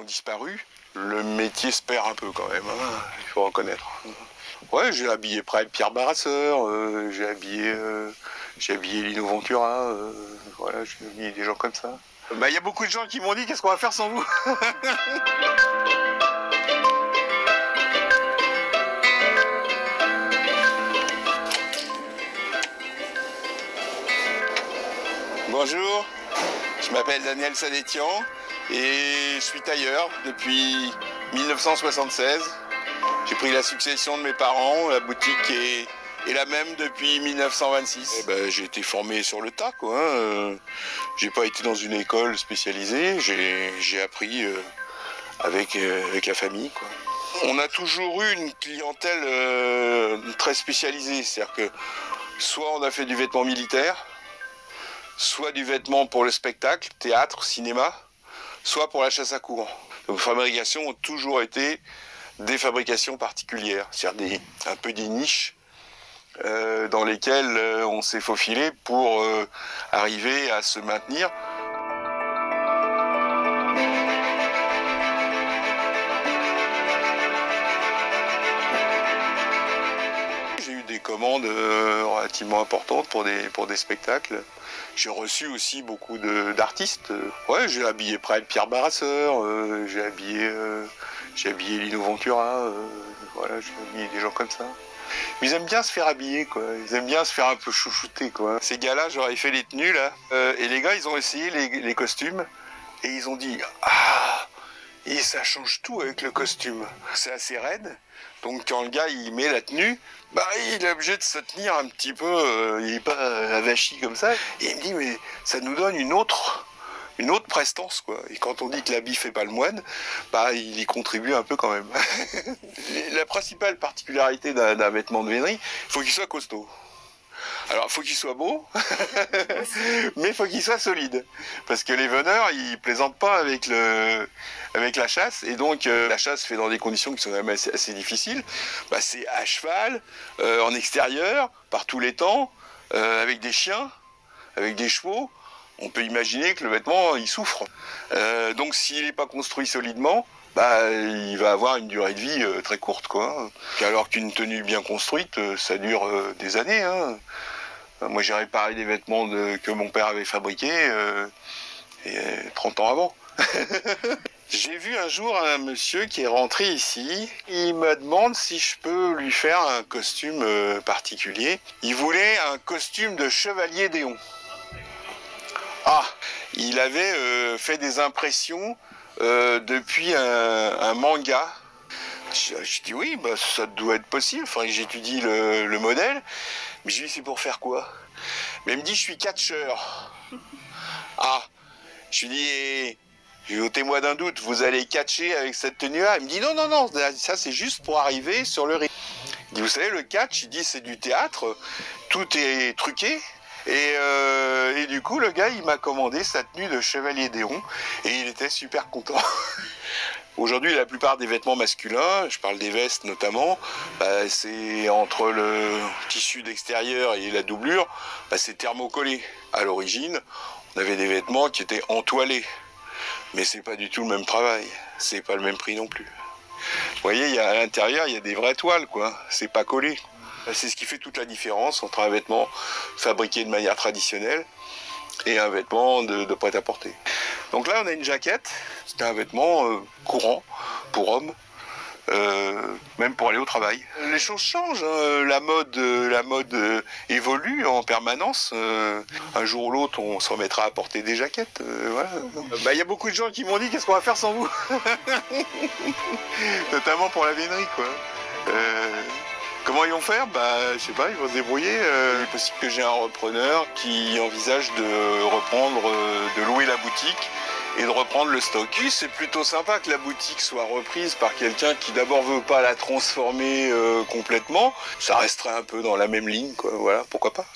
ont disparu, le métier se perd un peu quand même, hein, il faut reconnaître. Ouais, j'ai habillé Pierre Barasseur, j'ai habillé Lino Ventura, voilà, j'ai habillé des gens comme ça. Bah, y a beaucoup de gens qui m'ont dit qu'est-ce qu'on va faire sans vous. Bonjour, je m'appelle Daniel Sadetian et je suis tailleur depuis 1976. J'ai pris la succession de mes parents, la boutique est la même depuis 1926. Et ben, j'ai été formé sur le tas, quoi. J'ai pas été dans une école spécialisée, j'ai appris avec la famille, quoi. On a toujours eu une clientèle très spécialisée, c'est-à-dire que soit on a fait du vêtement militaire, soit du vêtement pour le spectacle, théâtre, cinéma, soit pour la chasse à courant. Donc les fabrications ont toujours été des fabrications particulières, c'est-à-dire un peu des niches dans lesquelles on s'est faufilé pour arriver à se maintenir. J'ai eu des commandes relativement importantes pour des spectacles. J'ai reçu aussi beaucoup d'artistes. Ouais, j'ai habillé Pierre Barasseur, j'ai habillé Lino Ventura, voilà, j'ai habillé des gens comme ça. Mais ils aiment bien se faire habiller, quoi. Ils aiment bien se faire un peu chouchouter, quoi. Ces gars-là, j'aurais fait les tenues, là. Et les gars, ils ont essayé les costumes. Et ils ont dit, ah, et ça change tout avec le costume. C'est assez raide. Donc quand le gars il met la tenue, bah il est obligé de se tenir un petit peu, il n'est pas avachi comme ça. Et il me dit mais ça nous donne une autre prestance, quoi. Et quand on dit que l'habit fait pas le moine, bah il y contribue un peu quand même. La principale particularité d'un vêtement de vénerie, il faut qu'il soit costaud. Alors, il faut qu'il soit beau, mais il faut qu'il soit solide. Parce que les veneurs, ils plaisantent pas avec la chasse. Et donc, la chasse fait dans des conditions qui sont quand même assez difficiles. Bah, c'est à cheval, en extérieur, par tous les temps, avec des chiens, avec des chevaux. On peut imaginer que le vêtement, il souffre. Donc, s'il n'est pas construit solidement, bah, il va avoir une durée de vie très courte, quoi. Alors qu'une tenue bien construite, ça dure des années, hein. Moi, j'ai réparé des vêtements que mon père avait fabriqués 30 ans avant. J'ai vu un jour un monsieur qui est rentré ici. Il me demande si je peux lui faire un costume particulier. Il voulait un costume de chevalier d'Éon. Ah, il avait fait des impressions depuis un manga. Je dis oui, bah, ça doit être possible, faudrait que j'étudie le modèle. Mais je lui dis c'est pour faire quoi? Mais il me dit je suis catcheur. Ah, je lui dis ôtez-moi d'un doute, vous allez catcher avec cette tenue-là? Il me dit non, non, non, ça c'est juste pour arriver sur le ring. Il dit vous savez le catch, il dit c'est du théâtre, tout est truqué. Et du coup, le gars, il m'a commandé sa tenue de chevalier d'Éon et il était super content. Aujourd'hui, la plupart des vêtements masculins, je parle des vestes notamment, bah, c'est entre le tissu d'extérieur et la doublure, bah, c'est thermocollé. À l'origine, on avait des vêtements qui étaient entoilés, mais c'est pas du tout le même travail, c'est pas le même prix non plus. Vous voyez, à l'intérieur, il y a des vraies toiles, quoi. C'est pas collé. C'est ce qui fait toute la différence entre un vêtement fabriqué de manière traditionnelle et un vêtement de prêt-à-porter. Donc là, on a une jaquette. C'est un vêtement courant pour hommes, même pour aller au travail. Les choses changent, hein. La mode évolue en permanence. Un jour ou l'autre, on se remettra à porter des jaquettes. Voilà. Bah, y a beaucoup de gens qui m'ont dit qu'est-ce qu'on va faire sans vous. Notamment pour la vénerie, quoi. Comment ils vont faire? Bah, je sais pas, ils vont se débrouiller. Il est possible que j'ai un repreneur qui envisage de reprendre, de louer la boutique et de reprendre le stock. Oui, c'est plutôt sympa que la boutique soit reprise par quelqu'un qui d'abord veut pas la transformer complètement. Ça resterait un peu dans la même ligne, quoi. Voilà, pourquoi pas.